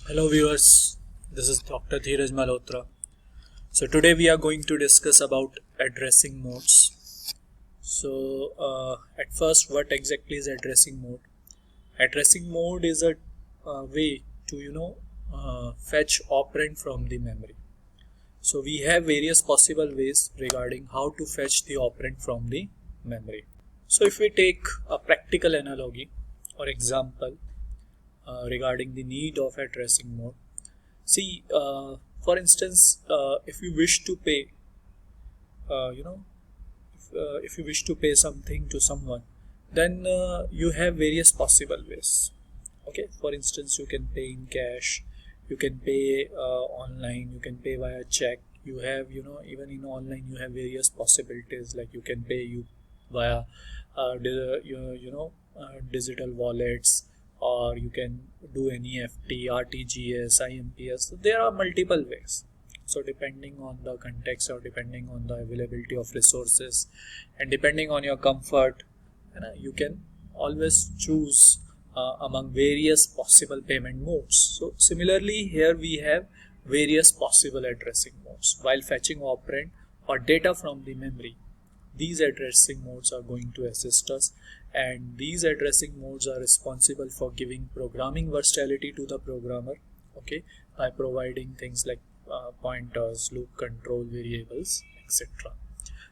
Hello viewers, this is Dr. Dheeraj Malhotra. So today we are going to discuss about addressing modes. At first, what exactly is addressing mode? Addressing mode is a way to fetch operand from the memory. So we have various possible ways regarding how to fetch the operand from the memory. So if we take a practical analogy or example regarding the need of addressing mode. See, for instance, if you wish to pay, uh, you know, if you wish to pay something to someone, then you have various possible ways. Okay, for instance, you can pay in cash, you can pay online, you can pay via check. You have, even in online, you have various possibilities like you can pay you via digital wallets, or you can do NEFT, RTGS, IMPS. So there are multiple ways. So depending on the context or depending on the availability of resources and depending on your comfort, you can always choose among various possible payment modes. So similarly here we have various possible addressing modes. While fetching operand or data from the memory, these addressing modes are going to assist us, and these addressing modes are responsible for giving programming versatility to the programmer, okay, by providing things like pointers, loop control variables, etc.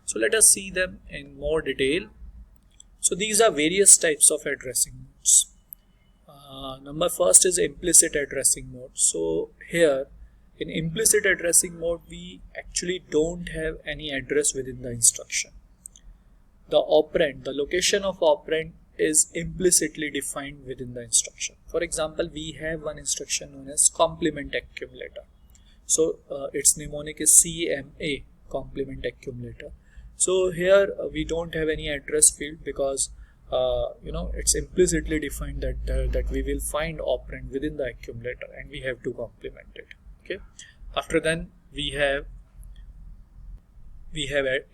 So let us see them in more detail. So these are various types of addressing modes. Number first is implicit addressing mode. So here in implicit addressing mode, we actually don't have any address within the instruction. The operand, the location of operand is implicitly defined within the instruction. For example, we have one instruction known as complement accumulator. So its mnemonic is CMA, complement accumulator. So here we don't have any address field because it's implicitly defined that we will find operand within the accumulator and we have to complement it. Okay. After then we have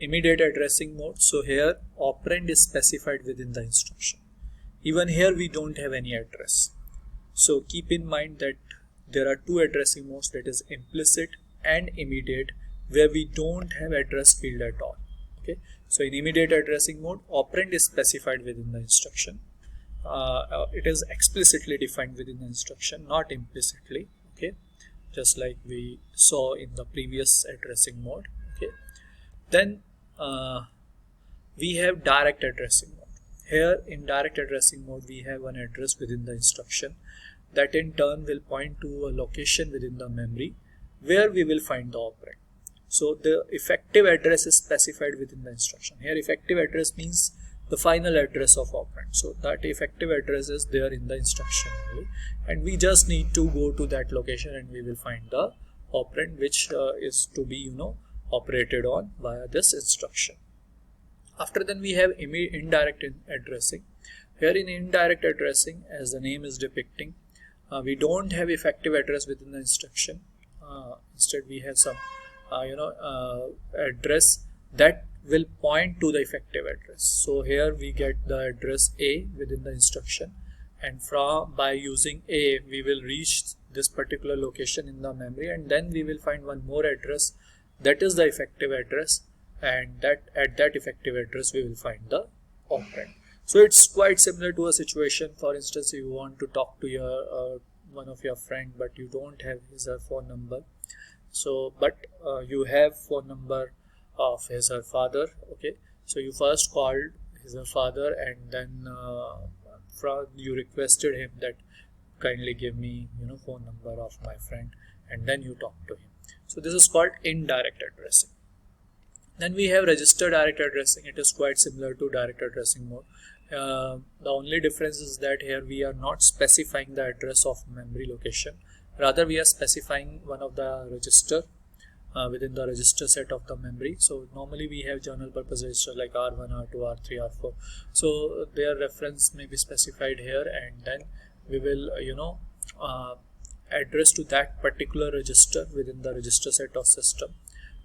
immediate addressing mode. So here operand is specified within the instruction. Even here we don't have any address. So keep in mind that there are two addressing modes, that is implicit and immediate, where we don't have address field at all. Okay. So in immediate addressing mode, operand is specified within the instruction. It is explicitly defined within the instruction, not implicitly. Okay. Just like we saw in the previous addressing mode. Okay. Then we have direct addressing mode. Here in direct addressing mode, we have an address within the instruction that in turn will point to a location within the memory where we will find the operand. So the effective address is specified within the instruction. Here effective address means the final address of operand. So that effective address is there in the instruction only, and we just need to go to that location and we will find the operand which is to be operated on via this instruction. After then we have indirect addressing. Here in indirect addressing, as the name is depicting, we don't have effective address within the instruction. Instead we have some address that will point to the effective address. So here we get the address A within the instruction, and by using A we will reach this particular location in the memory, and then we will find one more address that is the effective address, and that at that effective address we will find the operand. So it's quite similar to a situation, for instance, you want to talk to your one of your friend, but you don't have his phone number. So but you have phone number of his or father. Okay, so you first called his or father, and then you requested him that kindly give me phone number of my friend, and then you talk to him. So this is called indirect addressing. Then we have register direct addressing. It is quite similar to direct addressing mode. The only difference is that here we are not specifying the address of memory location. Rather we are specifying one of the register within the register set of the memory. So normally we have general purpose register like R1, R2, R3, R4. So their reference may be specified here, and then we will address to that particular register within the register set of system,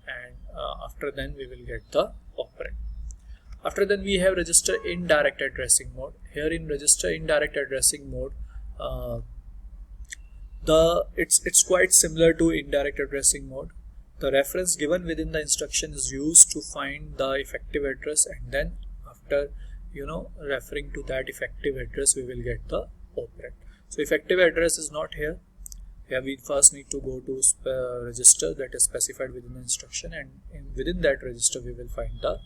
and after then we will get the operand. After then we have register indirect addressing mode. Here in register indirect addressing mode, It's quite similar to indirect addressing mode. The reference given within the instruction is used to find the effective address, and then after referring to that effective address, we will get the operand. So effective address is not here. Here we first need to go to register that is specified within the instruction, and within that register we will find the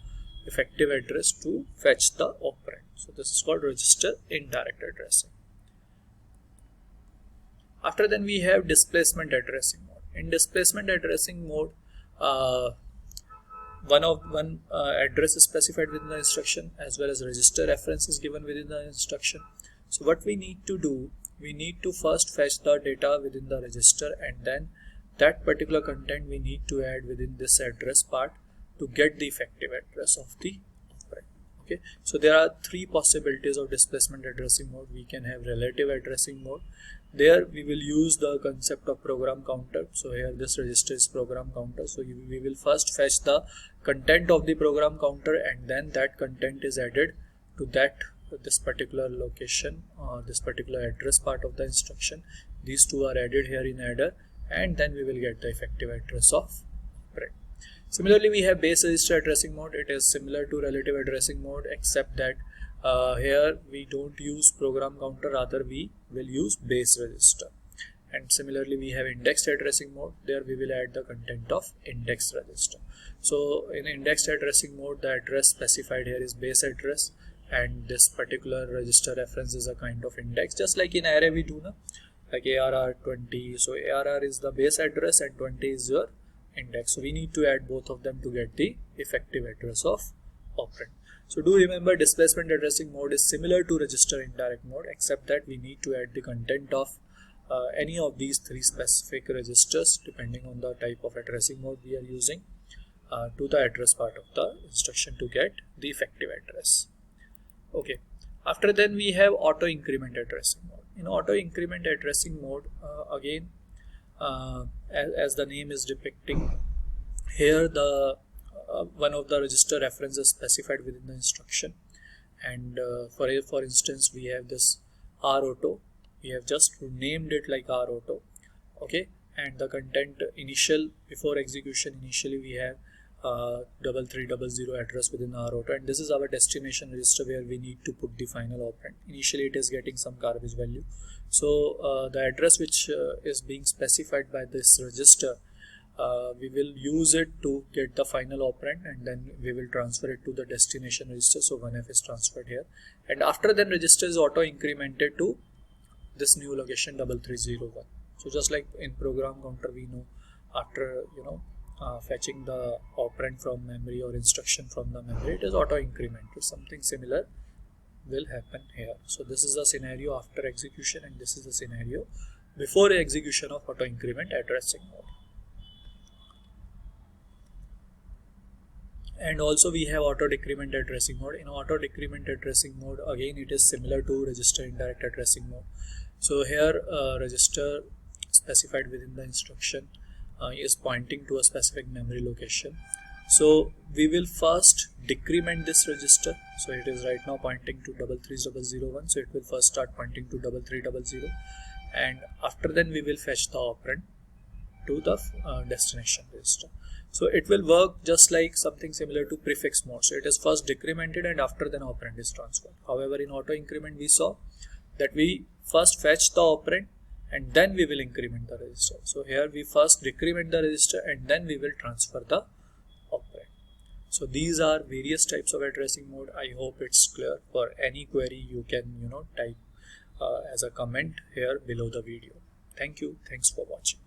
effective address to fetch the operand. So this is called register indirect addressing. After then we have displacement addressing mode. In displacement addressing mode, one address is specified within the instruction, as well as register reference is given within the instruction. So what we need to do, we need to first fetch the data within the register, and then that particular content we need to add within this address part to get the effective address of the operand. Okay, so there are three possibilities of displacement addressing mode. We can have relative addressing mode. There we will use the concept of program counter. So here this register is program counter. So we will first fetch the content of the program counter, and then that content is added to this particular location or this particular address part of the instruction. These two are added here in adder, and then we will get the effective address of operand. Similarly, we have base register addressing mode. It is similar to relative addressing mode, except that here we don't use program counter, rather we will use base register. And similarly, we have indexed addressing mode. There we will add the content of index register. So in indexed addressing mode, the address specified here is base address, and this particular register reference is a kind of index, just like in array we do now, like ARR 20. So ARR is the base address and 20 is your index. So we need to add both of them to get the effective address of operand. So do remember, displacement addressing mode is similar to register indirect mode, except that we need to add the content of any of these three specific registers, depending on the type of addressing mode we are using, to the address part of the instruction to get the effective address. Okay, after then we have auto increment addressing mode. In auto increment addressing mode, again, as the name is depicting, here the one of the register references specified within the instruction, and for instance we have this RAuto. We have just named it like RAuto. Okay, and the content before execution initially we have 3300 address within RAuto, and this is our destination register where we need to put the final operand. Initially it is getting some garbage value, so the address which is being specified by this register, we will use it to get the final operand, and then we will transfer it to the destination register. So 1F is transferred here, and after then register is auto incremented to this new location 3301. So just like in program counter, we know after fetching the operand from memory or instruction from the memory, it is auto incremented. Something similar will happen here. So this is the scenario after execution, and this is the scenario before execution of auto increment addressing mode. And also we have auto decrement addressing mode. In auto decrement addressing mode, again it is similar to register indirect addressing mode. So here register specified within the instruction is pointing to a specific memory location. So we will first decrement this register. So it is right now pointing to 33001. So it will first start pointing to 3300, and after then we will fetch the operand to the destination register. So it will work just like something similar to prefix mode. So it is first decremented and after then operand is transferred. However, in auto increment we saw that we first fetch the operand and then we will increment the register. So here we first decrement the register and then we will transfer the operand. So these are various types of addressing mode. I hope it's clear. For any query you can type as a comment here below the video. Thank you. Thanks for watching.